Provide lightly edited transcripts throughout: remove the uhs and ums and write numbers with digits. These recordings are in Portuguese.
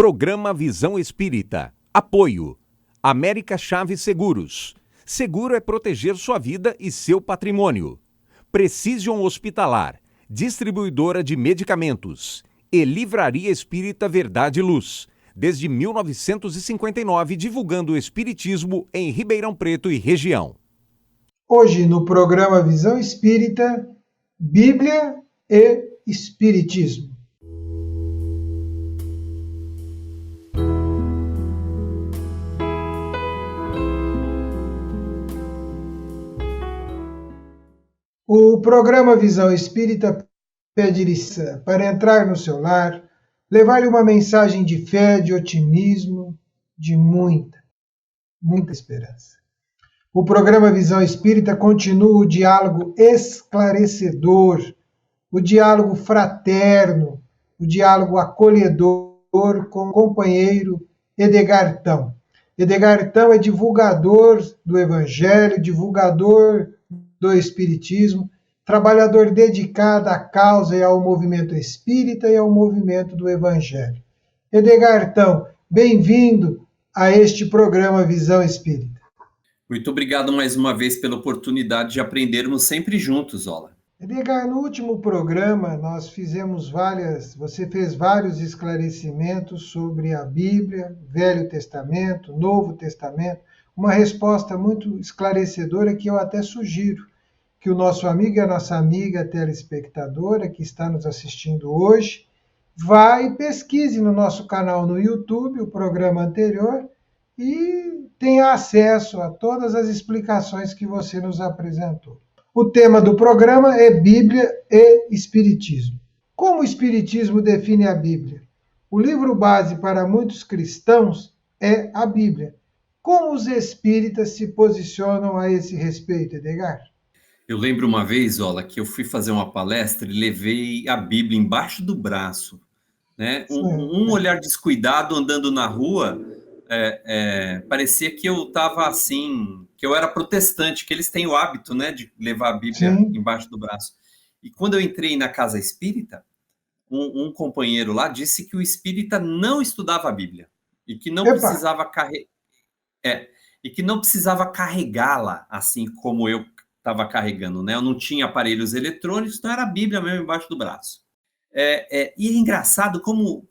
Programa Visão Espírita. Apoio. América Chaves Seguros. Seguro é proteger sua vida e seu patrimônio. Precision Hospitalar. Distribuidora de medicamentos. E Livraria Espírita Verdade e Luz. Desde 1959, divulgando o espiritismo em Ribeirão Preto e região. Hoje, no programa Visão Espírita, Bíblia e Espiritismo. O programa Visão Espírita pede licença para entrar no seu lar, levar-lhe uma mensagem de fé, de otimismo, de muita esperança. O programa Visão Espírita continua o diálogo esclarecedor, o diálogo fraterno, o diálogo acolhedor com o companheiro Edgar Tão. Edgar Tão é divulgador do Evangelho, divulgador do Espiritismo, trabalhador dedicado à causa e ao movimento espírita e ao movimento do Evangelho. Edgar Tão, bem-vindo a este programa Visão Espírita. Muito obrigado mais uma vez pela oportunidade de aprendermos sempre juntos, Ola. Edgar, no último programa você fez vários esclarecimentos sobre a Bíblia, Velho Testamento, Novo Testamento, uma resposta muito esclarecedora que eu até sugiro que o nosso amigo e a nossa amiga telespectadora que está nos assistindo hoje vá e pesquise no nosso canal no YouTube o programa anterior e tenha acesso a todas as explicações que você nos apresentou. O tema do programa é Bíblia e Espiritismo. Como o Espiritismo define a Bíblia? O livro base para muitos cristãos é a Bíblia. Como os espíritas se posicionam a esse respeito, Edgar? Eu lembro uma vez, Ola, que eu fui fazer uma palestra e levei a Bíblia embaixo do braço, né? Um olhar descuidado andando na rua, parecia que eu estava assim, que eu era protestante, que eles têm o hábito, né, de levar a Bíblia embaixo do braço. E quando eu entrei na casa espírita, um companheiro lá disse que o espírita não estudava a Bíblia e que não precisava carregá-la assim como eu estava carregando, né? Eu não tinha aparelhos eletrônicos, então era a Bíblia mesmo embaixo do braço. E é engraçado como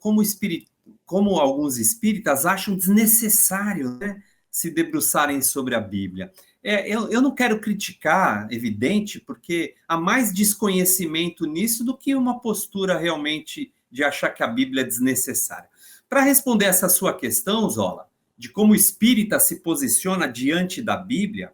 alguns espíritas acham desnecessário, né, se debruçarem sobre a Bíblia. Eu não quero criticar, evidente, porque há mais desconhecimento nisso do que uma postura realmente de achar que a Bíblia é desnecessária. Para responder essa sua questão, Zola, de como o espírita se posiciona diante da Bíblia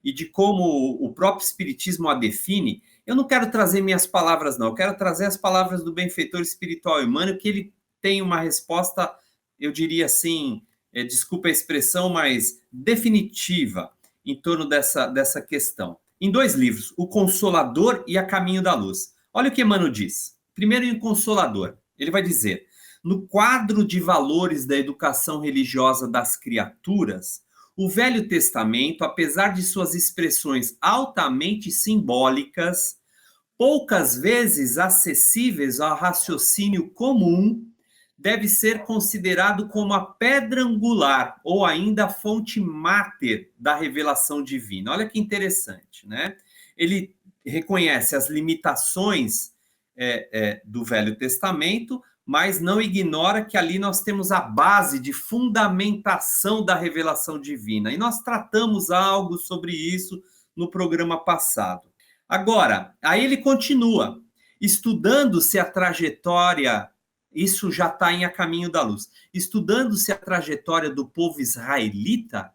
e de como o próprio espiritismo a define, eu não quero trazer minhas palavras, não. Eu quero trazer as palavras do benfeitor espiritual Emmanuel, que ele tem uma resposta, eu diria assim, desculpa a expressão, mas definitiva em torno dessa questão. Em 2 livros, O Consolador e A Caminho da Luz. Olha o que Emmanuel diz. Primeiro, em Consolador, ele vai dizer: no quadro de valores da educação religiosa das criaturas, o Velho Testamento, apesar de suas expressões altamente simbólicas, poucas vezes acessíveis ao raciocínio comum, deve ser considerado como a pedra angular ou ainda a fonte máter da revelação divina. Olha que interessante, né? Ele reconhece as limitações do Velho Testamento, mas não ignora que ali nós temos a base de fundamentação da revelação divina. E nós tratamos algo sobre isso no programa passado. Agora, aí ele continua, estudando-se a trajetória, isso já está em A Caminho da Luz, estudando-se a trajetória do povo israelita,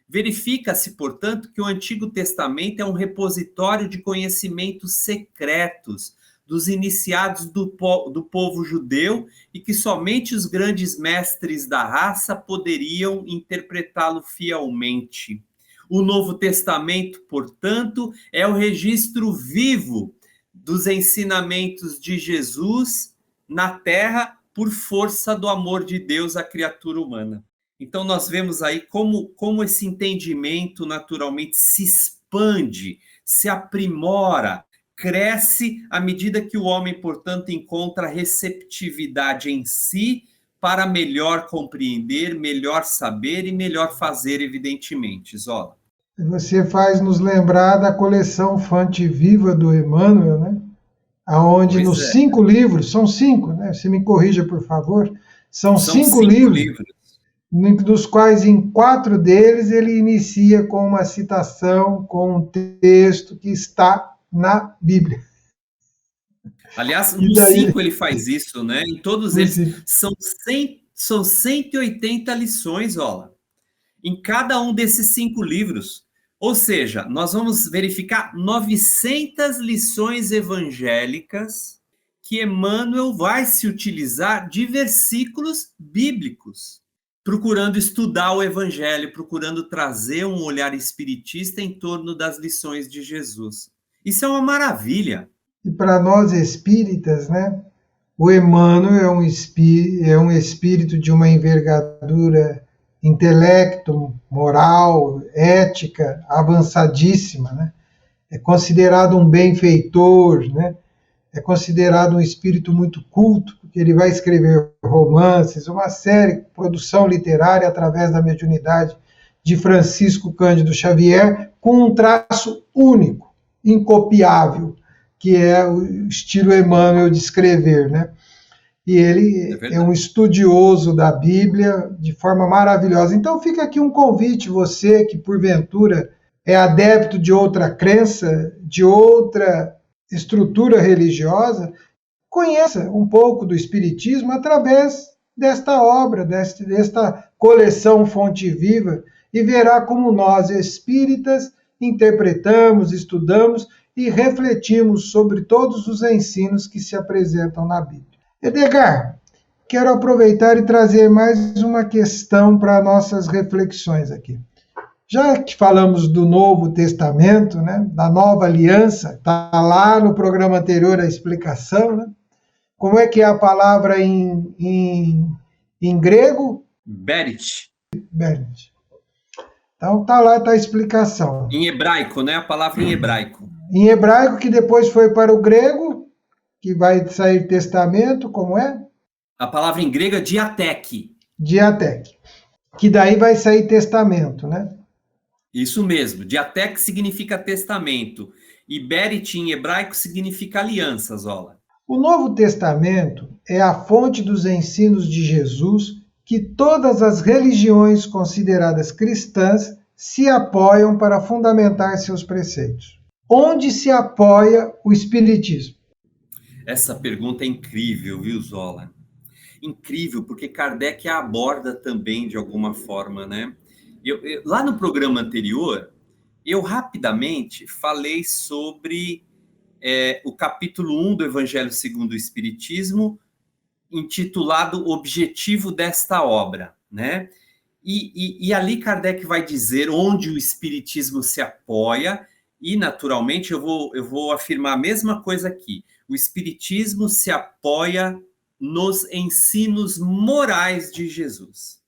verifica-se, portanto, que o Antigo Testamento é um repositório de conhecimentos secretos dos iniciados do povo judeu e que somente os grandes mestres da raça poderiam interpretá-lo fielmente. O Novo Testamento, portanto, é o registro vivo dos ensinamentos de Jesus na Terra por força do amor de Deus à criatura humana. Então, nós vemos aí como esse entendimento naturalmente se expande, se aprimora, cresce à medida que o homem, portanto, encontra receptividade em si para melhor compreender, melhor saber e melhor fazer, evidentemente, Zola. Você faz nos lembrar da coleção Fonte Viva do Emmanuel, né? Aonde Pois nos é. 5 livros, são 5, né? Você me corrija, por favor. São São 5 5 livros, dos quais em 4 deles ele inicia com uma citação, com um texto que está na Bíblia. Aliás, E nos daí, 5 ele faz isso, né? Em todos no eles cinco. são 180 lições, Ola, em cada um desses 5 livros. Ou seja, nós vamos verificar 900 lições evangélicas que Emmanuel vai se utilizar de versículos bíblicos, procurando estudar o evangelho, procurando trazer um olhar espiritista em torno das lições de Jesus. Isso é uma maravilha. E para nós espíritas, né? O Emmanuel é um espírito de uma envergadura intelecto, moral, ética avançadíssima, né? É considerado um benfeitor, né? É considerado um espírito muito culto, porque ele vai escrever romances, uma série, produção literária através da mediunidade de Francisco Cândido Xavier, com um traço único, incopiável, que é o estilo Emmanuel de escrever, né? E ele é um estudioso da Bíblia de forma maravilhosa. Então fica aqui um convite, você que porventura é adepto de outra crença, de outra estrutura religiosa, conheça um pouco do Espiritismo através desta obra, desta coleção Fonte Viva, e verá como nós, espíritas, interpretamos, estudamos e refletimos sobre todos os ensinos que se apresentam na Bíblia. Edgar, quero aproveitar e trazer mais uma questão para nossas reflexões aqui. Já que falamos do Novo Testamento, né, da Nova Aliança, está lá no programa anterior a explicação, né? Como é que é a palavra em grego? Berit. Berit. Então está lá, está a explicação. Em hebraico, né? A palavra em hebraico. Em hebraico, que depois foi para o grego, que vai sair testamento, como é? A palavra em grego é diatek. Diatek. Que daí vai sair testamento, né? Isso mesmo. Diatek significa testamento. E Berit em hebraico significa aliança, Zola. O Novo Testamento é a fonte dos ensinos de Jesus que todas as religiões consideradas cristãs se apoiam para fundamentar seus preceitos. Onde se apoia o Espiritismo? Essa pergunta é incrível, viu, Zola? Incrível, porque Kardec a aborda também de alguma forma, né? Lá no programa anterior, eu rapidamente falei sobre o capítulo 1 do Evangelho segundo o Espiritismo, intitulado Objetivo desta Obra, né? E ali Kardec vai dizer onde o Espiritismo se apoia, e naturalmente eu vou afirmar a mesma coisa aqui. O Espiritismo se apoia nos ensinos morais de Jesus.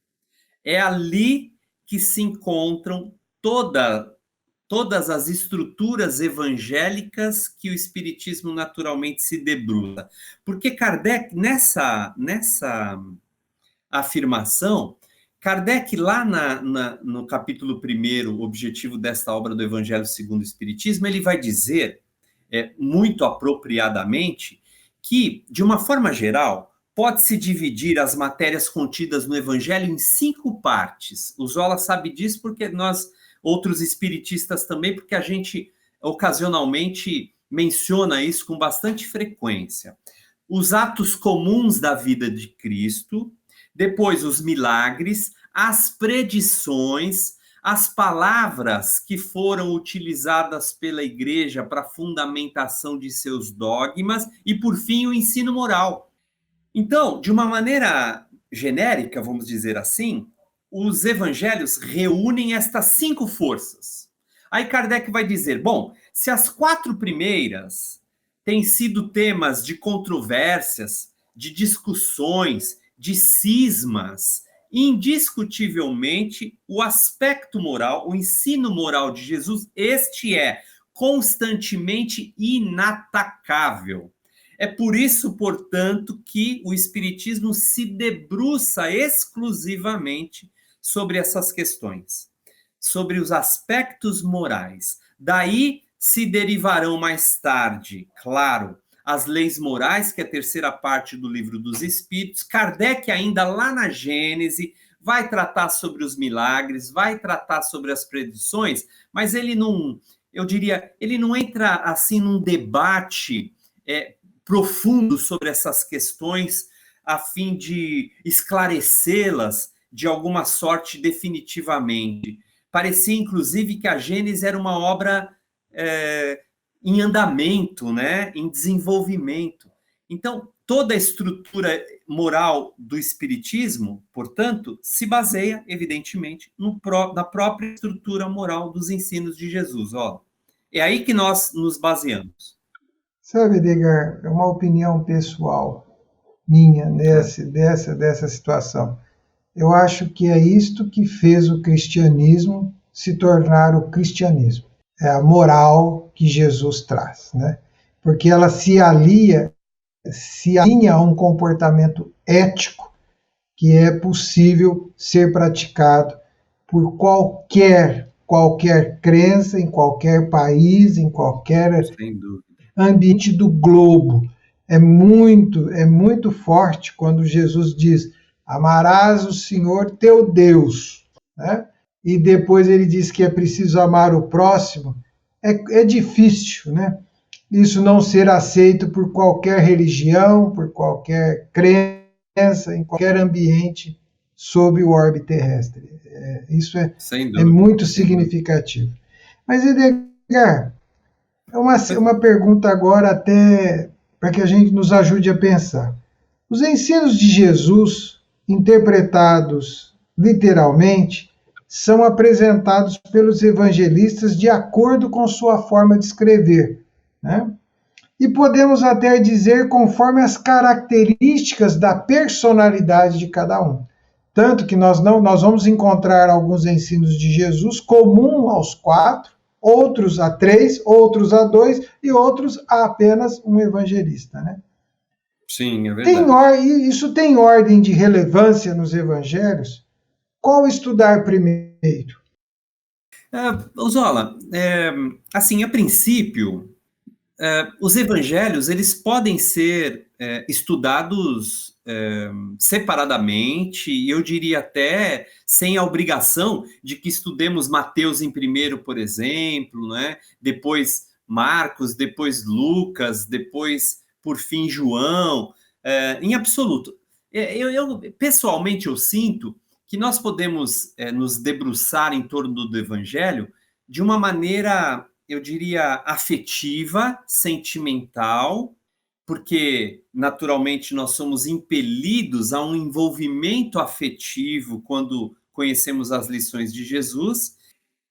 É ali que se encontram todas as estruturas evangélicas que o Espiritismo naturalmente se debruça. Porque Kardec, nessa afirmação, Kardec, lá no capítulo 1, Objetivo desta Obra do Evangelho segundo o Espiritismo, ele vai dizer, muito apropriadamente, que, de uma forma geral, pode-se dividir as matérias contidas no Evangelho em 5 partes. O Zola sabe disso porque nós, outros espiritistas também, porque a gente ocasionalmente menciona isso com bastante frequência. Os atos comuns da vida de Cristo, depois os milagres, as predições, as palavras que foram utilizadas pela Igreja para a fundamentação de seus dogmas e, por fim, o ensino moral. Então, de uma maneira genérica, vamos dizer assim, os evangelhos reúnem estas 5 forças. Aí Kardec vai dizer, bom, se as 4 primeiras têm sido temas de controvérsias, de discussões, de cismas, indiscutivelmente o aspecto moral, o ensino moral de Jesus, este é constantemente inatacável. É por isso, portanto, que o Espiritismo se debruça exclusivamente sobre essas questões, sobre os aspectos morais. Daí se derivarão mais tarde, claro, as leis morais, que é a terceira parte do Livro dos Espíritos. Kardec, ainda lá na Gênese, vai tratar sobre os milagres, vai tratar sobre as predições, mas ele não, eu diria, ele não entra assim num debate profundo sobre essas questões a fim de esclarecê-las de alguma sorte definitivamente. Parecia, inclusive, que a Gênese era uma obra em andamento, né? Em desenvolvimento. Então, toda a estrutura moral do Espiritismo, portanto, se baseia, evidentemente, na própria estrutura moral dos ensinos de Jesus. Ó, é aí que nós nos baseamos. Sabe, Edgar, é uma opinião pessoal minha dessa situação. Eu acho que é isto que fez o cristianismo se tornar o cristianismo. É a moral que Jesus traz, né? Porque ela se alinha a um comportamento ético que é possível ser praticado por qualquer crença, em qualquer país, em qualquer ambiente do globo. É muito forte quando Jesus diz: amarás o Senhor teu Deus, né? E depois ele diz que é preciso amar o próximo. É difícil, né? Isso não ser aceito por qualquer religião, por qualquer crença, em qualquer ambiente sob o orbe terrestre. Isso é muito significativo. Mas, Edgar, uma pergunta agora até para que a gente nos ajude a pensar. Os ensinos de Jesus, interpretados literalmente, são apresentados pelos evangelistas de acordo com sua forma de escrever, né? E podemos até dizer conforme as características da personalidade de cada um. Tanto que nós vamos encontrar alguns ensinos de Jesus comum aos 4, outros a 3, outros a 2 e outros a apenas um evangelista, né? Sim, é verdade. Isso tem ordem de relevância nos evangelhos? Qual estudar primeiro? Zola, assim, a princípio, os evangelhos, eles podem ser estudados separadamente, e eu diria até sem a obrigação de que estudemos Mateus em primeiro, por exemplo, né? Depois Marcos, depois Lucas, depois, por fim, João, em absoluto. Pessoalmente, eu sinto que nós podemos nos debruçar em torno do evangelho de uma maneira, eu diria, afetiva, sentimental, porque, naturalmente, nós somos impelidos a um envolvimento afetivo quando conhecemos as lições de Jesus,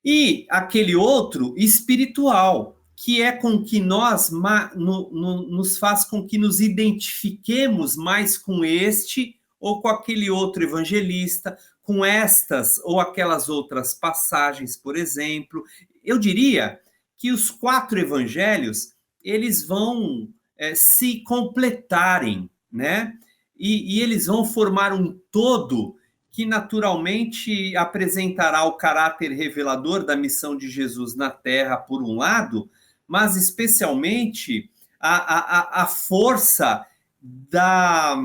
e aquele outro espiritual, que é com que nós nos faz com que nos identifiquemos mais com este ou com aquele outro evangelista, com estas ou aquelas outras passagens, por exemplo. Eu diria que os 4 evangelhos, eles vão se completarem, né? E eles vão formar um todo que naturalmente apresentará o caráter revelador da missão de Jesus na Terra, por um lado, mas especialmente a força da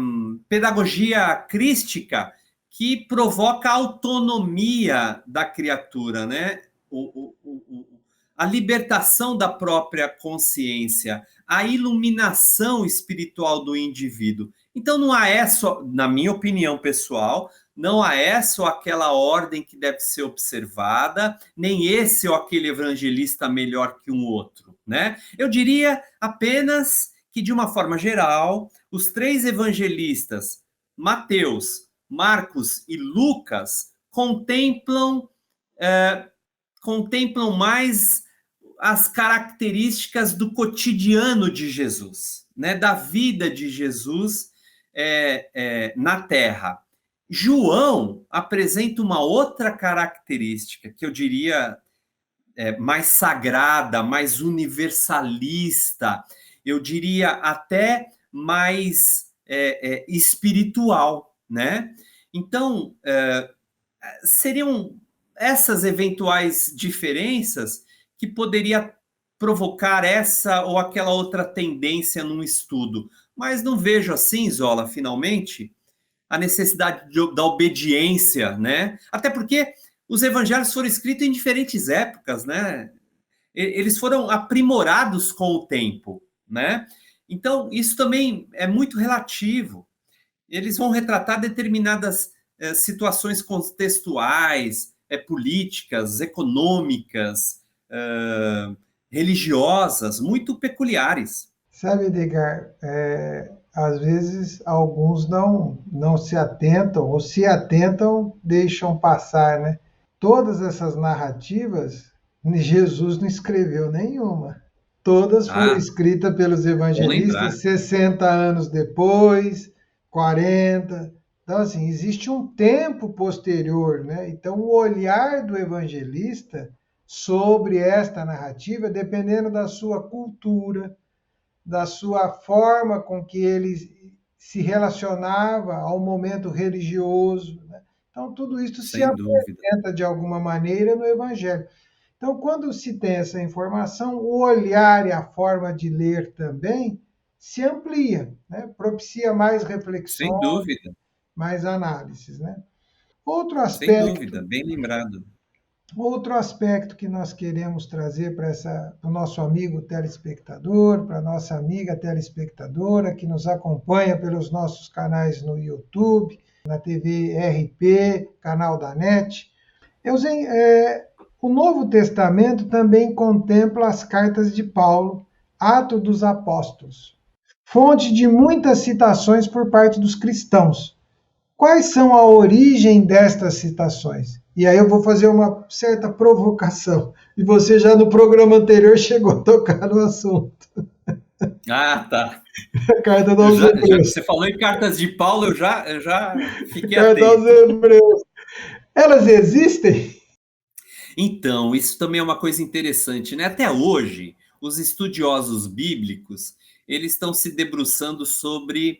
pedagogia crística que provoca a autonomia da criatura, né? A libertação da própria consciência, a iluminação espiritual do indivíduo. Então, não há só, na minha opinião pessoal, não há só aquela ordem que deve ser observada, nem esse ou aquele evangelista melhor que um outro, né? Eu diria apenas que, de uma forma geral, os 3 evangelistas, Mateus, Marcos e Lucas, contemplam mais as características do cotidiano de Jesus, né? Da vida de Jesus na Terra. João apresenta uma outra característica que eu diria mais sagrada, mais universalista, eu diria até mais espiritual, né? Então, seriam essas eventuais diferenças que poderia provocar essa ou aquela outra tendência num estudo. Mas não vejo assim, Zola, finalmente, a necessidade da obediência, né? Até porque os evangelhos foram escritos em diferentes épocas, né? Eles foram aprimorados com o tempo, né? Então, isso também é muito relativo. Eles vão retratar determinadas situações contextuais, políticas, econômicas, religiosas, muito peculiares. Sabe, Edgar, às vezes alguns não se atentam, ou se atentam, deixam passar, né? Todas essas narrativas, Jesus não escreveu nenhuma. Todas foram escritas pelos evangelistas 60 anos depois, 40. Então, assim, existe um tempo posterior, né? Então, o olhar do evangelista sobre esta narrativa, dependendo da sua cultura, da sua forma com que ele se relacionava ao momento religioso, né? Então, tudo isso se apresenta de alguma maneira no Evangelho. Então, quando se tem essa informação, o olhar e a forma de ler também se amplia, né? Propicia mais reflexões, sem dúvida, mais análises, né? Sem dúvida, bem lembrado. Outro aspecto que nós queremos trazer para o nosso amigo telespectador, para a nossa amiga telespectadora que nos acompanha pelos nossos canais no YouTube, na TV RP, canal da NET. O Novo Testamento também contempla as cartas de Paulo, Atos dos Apóstolos, fonte de muitas citações por parte dos cristãos. Quais são a origem destas citações? E aí eu vou fazer uma certa provocação. E você já no programa anterior chegou a tocar no assunto. Ah, tá. A carta aos Hebreus. Já que você falou em cartas de Paulo, eu já fiquei atento. Carta aos Hebreus. Elas existem? Então, isso também é uma coisa interessante, né? Até hoje, os estudiosos bíblicos, eles estão se debruçando sobre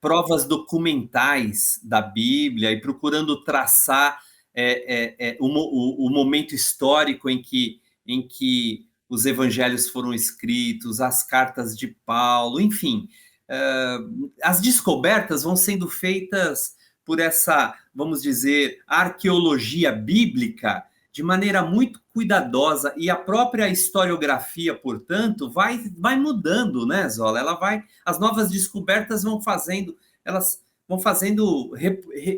provas documentais da Bíblia e procurando traçar o momento histórico em que os evangelhos foram escritos, as cartas de Paulo, enfim. As descobertas vão sendo feitas por essa, vamos dizer, arqueologia bíblica de maneira muito cuidadosa, e a própria historiografia, portanto, vai mudando, né, Zola? As novas descobertas vão fazendo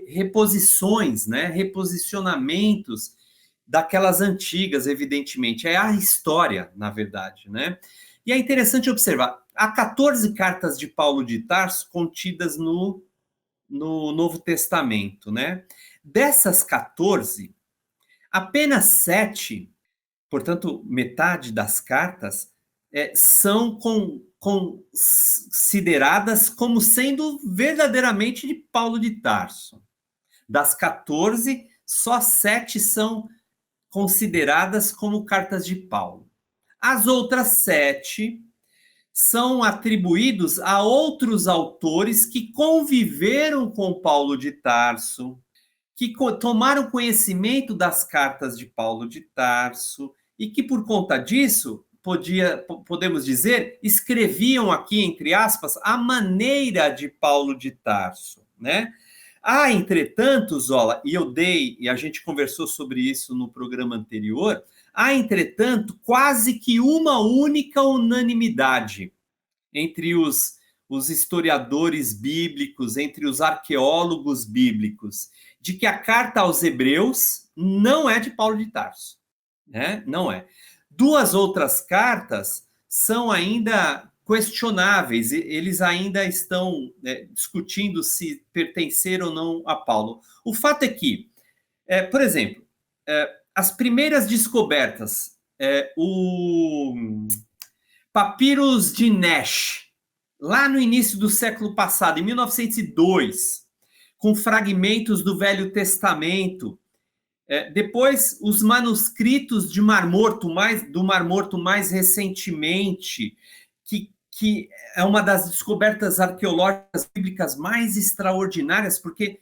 reposições, né, reposicionamentos daquelas antigas, evidentemente. É a história, na verdade, né? E é interessante observar, há 14 cartas de Paulo de Tarso contidas no Novo Testamento, né? Dessas 14, apenas 7, portanto, metade das cartas, são consideradas como sendo verdadeiramente de Paulo de Tarso. Das 14, só 7 são consideradas como cartas de Paulo. As outras 7 são atribuídos a outros autores que conviveram com Paulo de Tarso, que tomaram conhecimento das cartas de Paulo de Tarso e que, por conta disso, podemos dizer, escreviam aqui, entre aspas, a maneira de Paulo de Tarso, né? Há, entretanto, Zola, e a gente conversou sobre isso no programa anterior, há, entretanto, quase que uma única unanimidade entre os historiadores bíblicos, entre os arqueólogos bíblicos, de que a carta aos Hebreus não é de Paulo de Tarso, né? Não é. 2 outras cartas são ainda questionáveis, eles ainda estão discutindo se pertenceram ou não a Paulo. O fato é que, por exemplo, as primeiras descobertas, o Papiros de Nash, lá no início do século passado, em 1902, com fragmentos do Velho Testamento. Depois, os manuscritos do Mar Morto mais recentemente, que é uma das descobertas arqueológicas bíblicas mais extraordinárias, porque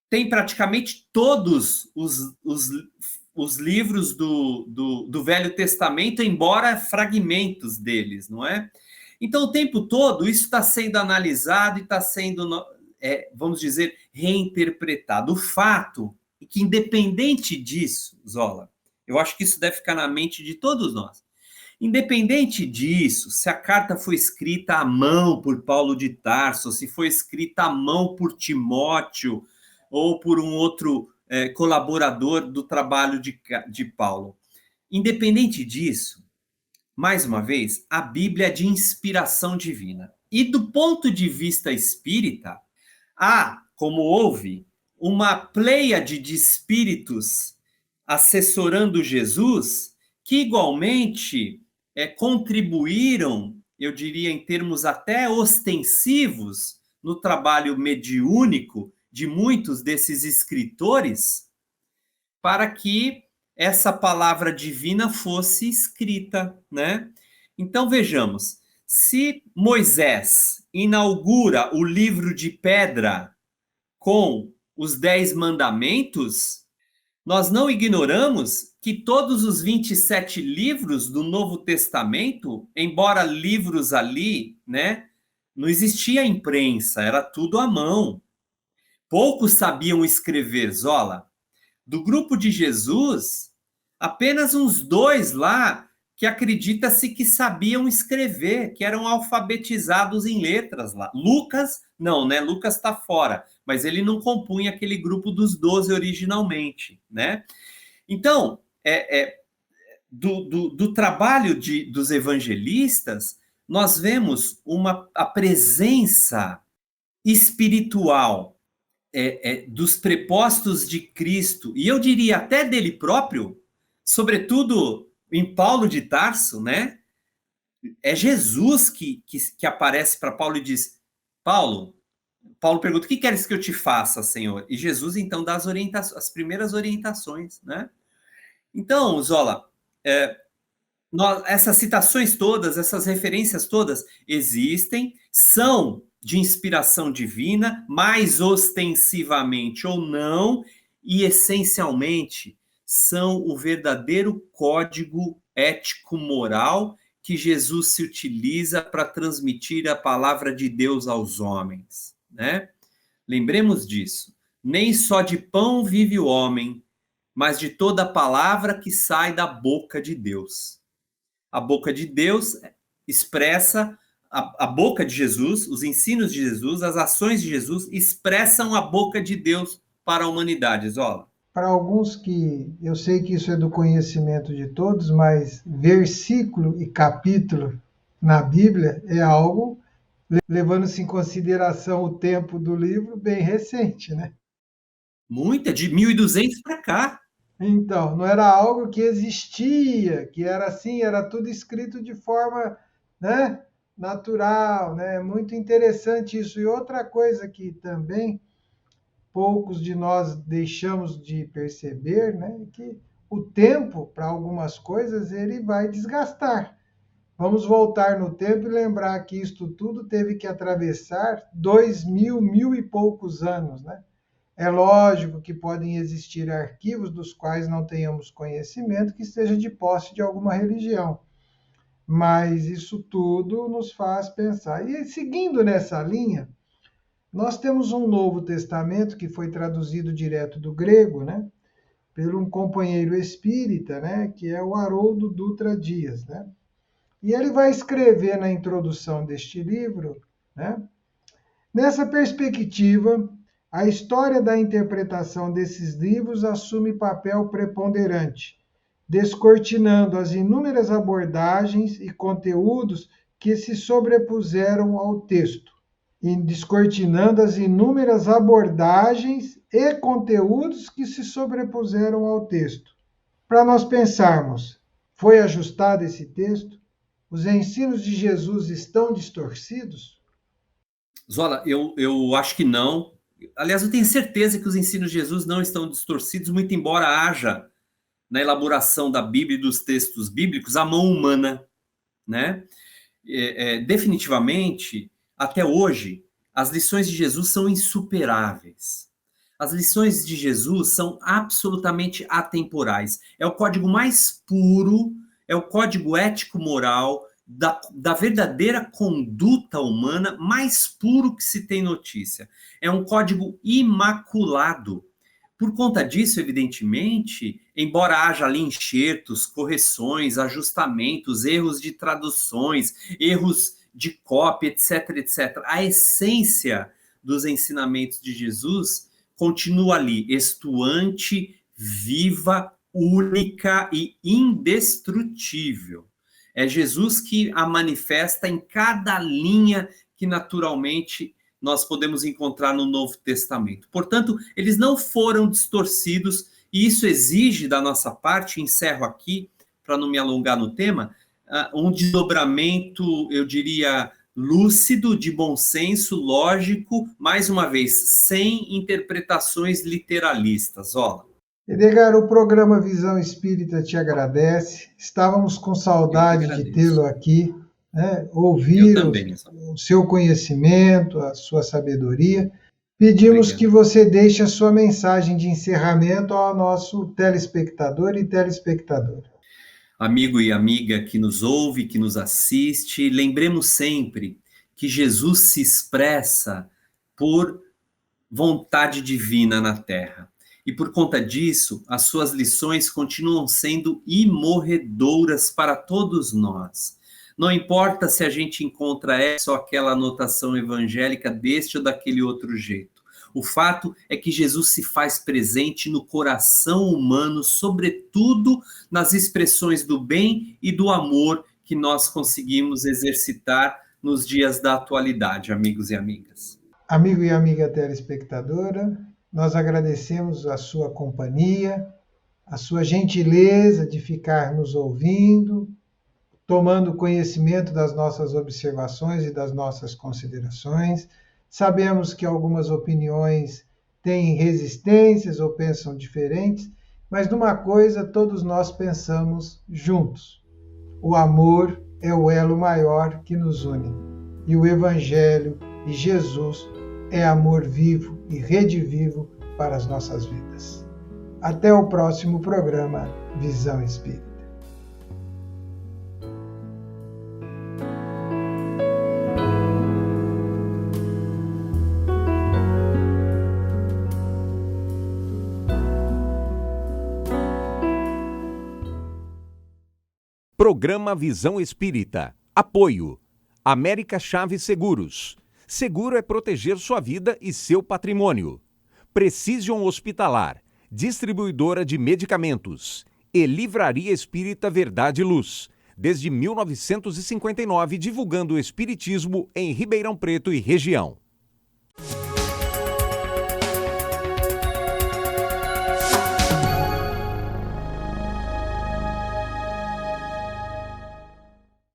tem praticamente todos os livros do Velho Testamento, embora fragmentos deles, não é? Então, o tempo todo, isso está sendo analisado e está sendo, vamos dizer, reinterpretado. O fato é que, independente disso, Zola, eu acho que isso deve ficar na mente de todos nós. Independente disso, se a carta foi escrita à mão por Paulo de Tarso, se foi escrita à mão por Timóteo ou por um outro colaborador do trabalho de Paulo, independente disso, mais uma vez, a Bíblia é de inspiração divina. E do ponto de vista espírita, há, como houve, uma pleiade de espíritos assessorando Jesus, que igualmente contribuíram, eu diria em termos até ostensivos, no trabalho mediúnico de muitos desses escritores, para que essa palavra divina fosse escrita, né? Então, vejamos, se Moisés inaugura o livro de pedra com os 10 mandamentos, nós não ignoramos que todos os 27 livros do Novo Testamento, embora livros ali, né, não existia imprensa, era tudo à mão. Poucos sabiam escrever, Zola. Do grupo de Jesus, apenas uns 2 lá que acredita-se que sabiam escrever, que eram alfabetizados em letras lá. Lucas, não, né? Lucas está fora, mas ele não compunha aquele grupo dos 12 originalmente, né? Então, do trabalho dos evangelistas, nós vemos a presença espiritual dos prepostos de Cristo, e eu diria até dele próprio, sobretudo em Paulo de Tarso, né? É Jesus que aparece para Paulo e diz, Paulo pergunta, o que queres que eu te faça, Senhor? E Jesus, então, dá as primeiras orientações, né? Então, Zola, essas citações todas, essas referências todas existem, são de inspiração divina, mais ostensivamente ou não, e essencialmente são o verdadeiro código ético-moral que Jesus se utiliza para transmitir a palavra de Deus aos homens, né? Lembremos disso. Nem só de pão vive o homem, mas de toda palavra que sai da boca de Deus. A boca de Deus expressa a boca de Jesus, os ensinos de Jesus, as ações de Jesus expressam a boca de Deus para a humanidade, Zola. Para alguns que, eu sei que isso é do conhecimento de todos, mas versículo e capítulo na Bíblia é algo, levando-se em consideração o tempo do livro, bem recente, né? Muita, de 1200 para cá. Então, não era algo que existia, que era assim, era tudo escrito de forma, né, natural, né? Muito interessante isso. E outra coisa que também poucos de nós deixamos de perceber, né, é que o tempo, para algumas coisas, ele vai desgastar. Vamos voltar no tempo e lembrar que isto tudo teve que atravessar 2000, 1000 e poucos anos, né? É lógico que podem existir arquivos dos quais não tenhamos conhecimento que esteja de posse de alguma religião, mas isso tudo nos faz pensar. E seguindo nessa linha, nós temos um Novo Testamento que foi traduzido direto do grego, né, por um companheiro espírita, né, que é o Haroldo Dutra Dias, né? E ele vai escrever na introdução deste livro, né, nessa perspectiva, a história da interpretação desses livros assume papel preponderante, descortinando as inúmeras abordagens e conteúdos que se sobrepuseram ao texto, e descortinando as inúmeras abordagens e conteúdos que se sobrepuseram ao texto. Para nós pensarmos, foi ajustado esse texto? Os ensinos de Jesus estão distorcidos? Zola, eu acho que não. Aliás, eu tenho certeza que os ensinos de Jesus não estão distorcidos, muito embora haja na elaboração da Bíblia e dos textos bíblicos a mão humana, né? definitivamente, até hoje, as lições de Jesus são insuperáveis. As lições de Jesus são absolutamente atemporais. É o código mais puro, é o código ético-moral da verdadeira conduta humana mais puro que se tem notícia. É um código imaculado. Por conta disso, evidentemente, embora haja ali enxertos, correções, ajustamentos, erros de traduções, erros de cópia, etc., etc., a essência dos ensinamentos de Jesus continua ali, estuante, viva, única e indestrutível. É Jesus que a manifesta em cada linha que naturalmente nós podemos encontrar no Novo Testamento. Portanto, eles não foram distorcidos, e isso exige da nossa parte, encerro aqui, para não me alongar no tema, um desdobramento, eu diria, lúcido, de bom senso, lógico, mais uma vez, sem interpretações literalistas. Edgar, o programa Visão Espírita te agradece. Estávamos com saudade de tê-lo aqui, né? Ouvir o seu conhecimento, a sua sabedoria. Pedimos que você deixe a sua mensagem de encerramento ao nosso telespectador e telespectadora. Amigo e amiga que nos ouve, que nos assiste, lembremos sempre que Jesus se expressa por vontade divina na Terra. E por conta disso, as suas lições continuam sendo imorredoras para todos nós. Não importa se a gente encontra essa ou aquela anotação evangélica deste ou daquele outro jeito. O fato é que Jesus se faz presente no coração humano, sobretudo nas expressões do bem e do amor que nós conseguimos exercitar nos dias da atualidade, amigos e amigas. Amigo e amiga telespectadora, nós agradecemos a sua companhia, a sua gentileza de ficar nos ouvindo, tomando conhecimento das nossas observações e das nossas considerações. Sabemos que algumas opiniões têm resistências ou pensam diferentes, mas numa coisa todos nós pensamos juntos. O amor é o elo maior que nos une. E o Evangelho e Jesus é amor vivo e redivivo para as nossas vidas. Até o próximo programa Visão Espírita. Programa Visão Espírita. Apoio. América Chaves Seguros. Seguro é proteger sua vida e seu patrimônio. Precision Hospitalar. Distribuidora de medicamentos. E Livraria Espírita Verdade e Luz. Desde 1959, divulgando o espiritismo em Ribeirão Preto e região.